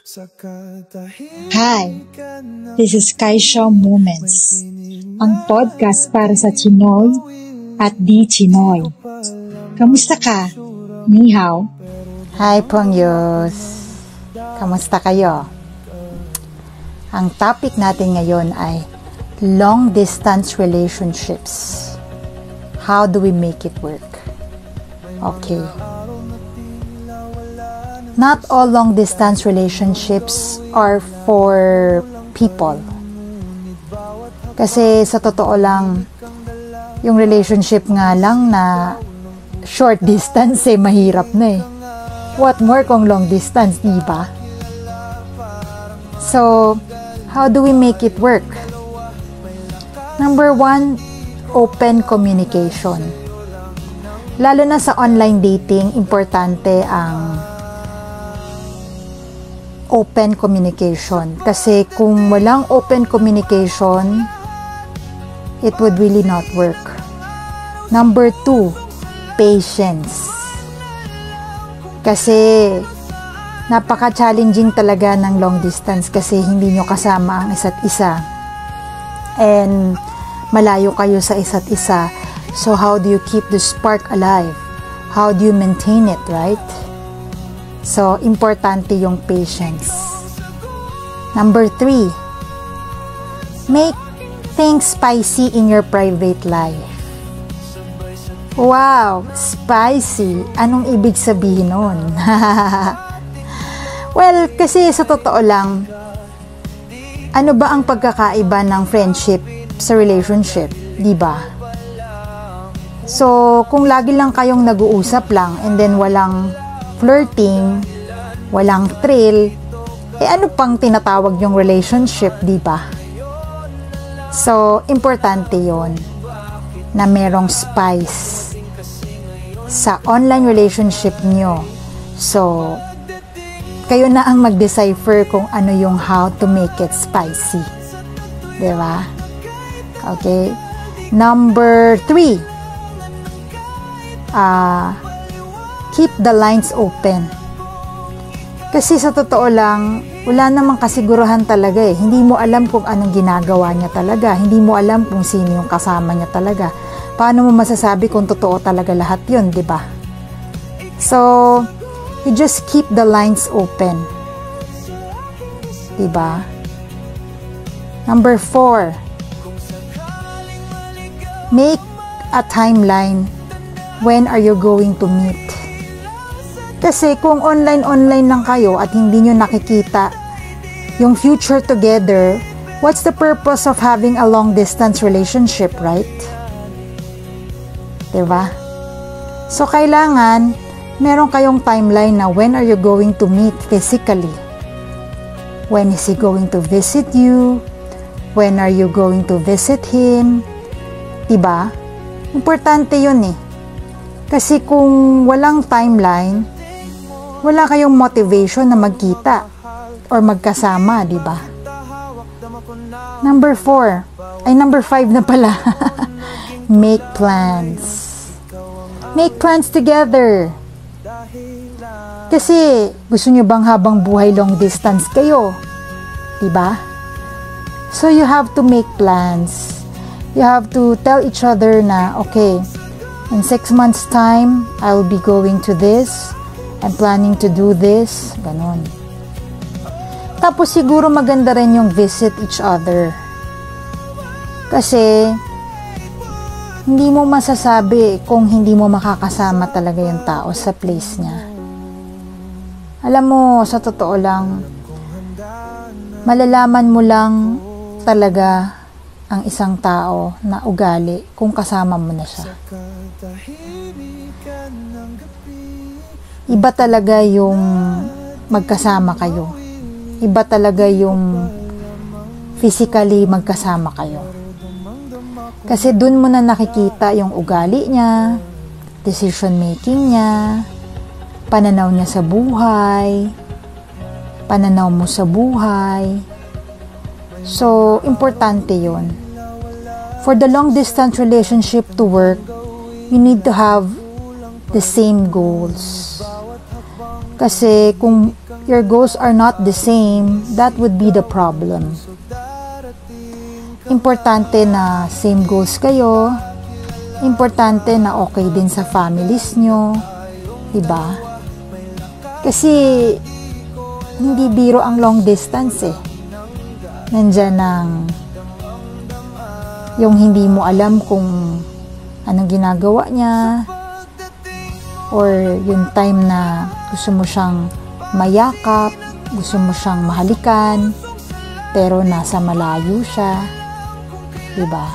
Hi, this is Kaisha Moments, ang podcast para sa Chinoy at di Chinoy. Kamusta ka? Ni hao? Hi Pongyos! Kamusta kayo? Ang topic natin ngayon ay long distance relationships. How do we make it work? Okay. Not all long distance relationships are for people. Kasi sa totoo lang, yung relationship nga lang na short distance mahirap na eh. What more kung long distance, di ba? So, how do we make it work? Number 1, open communication. Lalo na sa online dating, importante ang open communication. Kasi kung walang open communication, it would really not work. Number 2, patience. Kasi napaka-challenging talaga ng long distance kasi hindi nyo kasama ang isa't isa. And malayo kayo sa isa't isa. So how do you keep the spark alive? How do you maintain it, right? So, importante yung patience. Number 3, make things spicy in your private life. Wow, spicy. Anong ibig sabihin nun? Well, kasi sa totoo lang, ano ba ang pagkakaiba ng friendship sa relationship? Diba? So, kung lagi lang kayong nag-uusap lang and then walang flirting, walang thrill, ano pang tinatawag yung relationship, di ba? So, importante yon na merong spice sa online relationship nyo. So, kayo na ang mag-decipher kung ano yung how to make it spicy. Di ba? Okay? Number 3, keep the lines open. Kasi sa totoo lang, wala namang kasiguruhan talaga eh. Hindi mo alam kung anong ginagawa niya talaga. Hindi mo alam kung sino yung kasama niya talaga. Paano mo masasabi kung totoo talaga lahat yun, di ba? So, you just keep the lines open. Di ba? Number 4, make a timeline. When are you going to meet? Kasi kung online lang kayo at hindi nyo nakikita yung future together, what's the purpose of having a long distance relationship, right? Diba? So, kailangan meron kayong timeline na when are you going to meet physically? When is he going to visit you? When are you going to visit him? Diba? Importante yun eh. Kasi kung walang timeline, wala kayong motivation na magkita or magkasama, di ba? Number 5 na pala. Make plans. Make plans together. Kasi gusto nyo bang habang buhay long distance kayo? Di ba? So you have to make plans. You have to tell each other na, okay, in 6 months time, I will be going to this. I'm planning to do this. Ganon. Tapos siguro maganda rin yung visit each other. Kasi hindi mo masasabi kung hindi mo makakasama talaga yung tao sa place niya. Alam mo, sa totoo lang, malalaman mo lang talaga ang isang tao na ugali kung kasama mo na siya. Iba talaga yung magkasama kayo. Iba talaga yung physically magkasama kayo. Kasi dun mo na nakikita yung ugali niya, decision making niya, pananaw niya sa buhay, pananaw mo sa buhay. So, importante yun. For the long distance relationship to work, you need to have the same goals. Kasi kung your goals are not the same, that would be the problem. Importante na same goals kayo. Importante na okay din sa families nyo. Diba? Kasi hindi biro ang long distance eh. Nandyan ang yung hindi mo alam kung anong ginagawa niya, or yung time na gusto mo siyang mayakap, gusto mo siyang mahalikan, pero nasa malayo siya. Diba?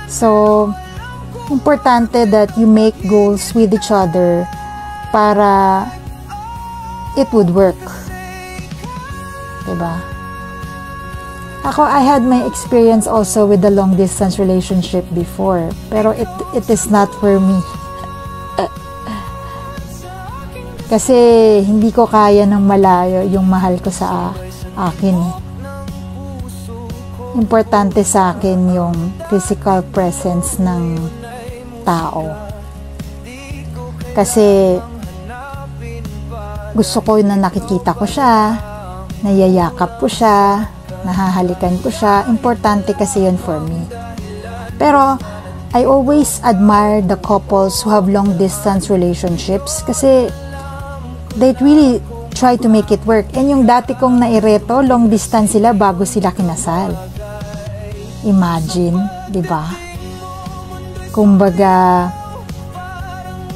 So, importante that you make goals with each other para it would work. Diba? Ako, I had my experience also with the long distance relationship before, pero it is not for me. Kasi hindi ko kaya ng malayo yung mahal ko sa akin. Importante sa akin yung physical presence ng tao. Kasi gusto ko na nakikita ko siya, nayayakap ko siya, nahahalikan ko siya. Importante kasi yun for me. Pero I always admire the couples who have long distance relationships kasi they really try to make it work. And yung dati kong naireto, long distance sila bago sila kinasal. Imagine, di ba? Kumbaga,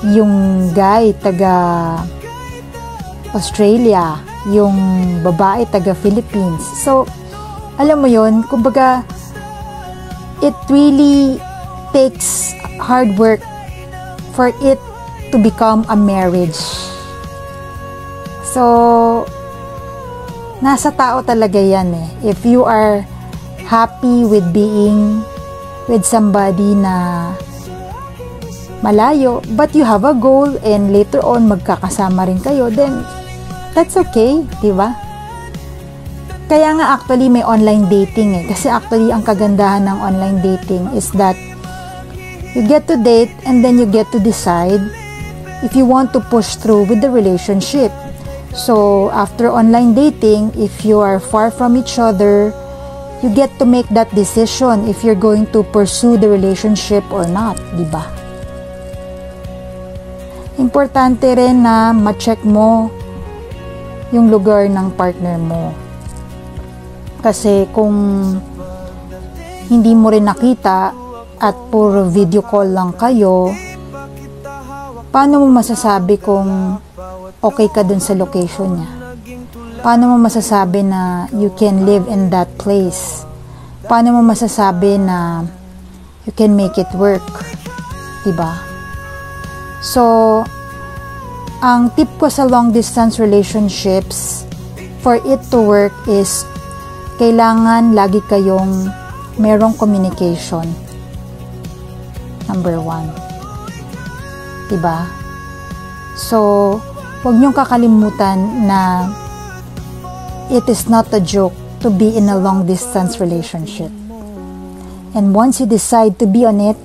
yung guy taga Australia, yung babae taga Philippines. So, alam mo yun, kumbaga, it really takes hard work for it to become a marriage. So, nasa tao talaga yan eh. If you are happy with being with somebody na malayo, but you have a goal and later on magkakasama rin kayo, then that's okay, di ba? Kaya nga actually may online dating eh. Kasi actually ang kagandahan ng online dating is that you get to date and then you get to decide if you want to push through with the relationship. So after online dating, if you are far from each other, you get to make that decision if you're going to pursue the relationship or not, di ba? Importante rin na ma-check mo yung lugar ng partner mo. Kasi kung hindi mo rin nakita at puro video call lang kayo, paano mo masasabi kung okay ka dun sa location niya? Paano mo masasabi na you can live in that place? Paano mo masasabi na you can make it work? Diba? So, ang tip ko sa long distance relationships, for it to work is kailangan lagi kayong merong communication. Number 1. Diba? So, huwag niyong kakalimutan na it is not a joke to be in a long distance relationship. And once you decide to be on it,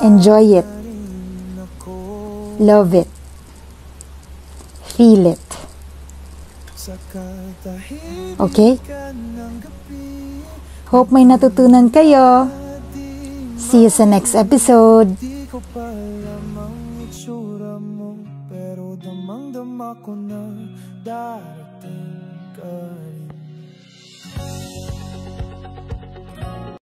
enjoy it. Love it. Feel it. Okay? Hope may natutunan kayo. See you sa next episode. Pero damang-dama ko na darating.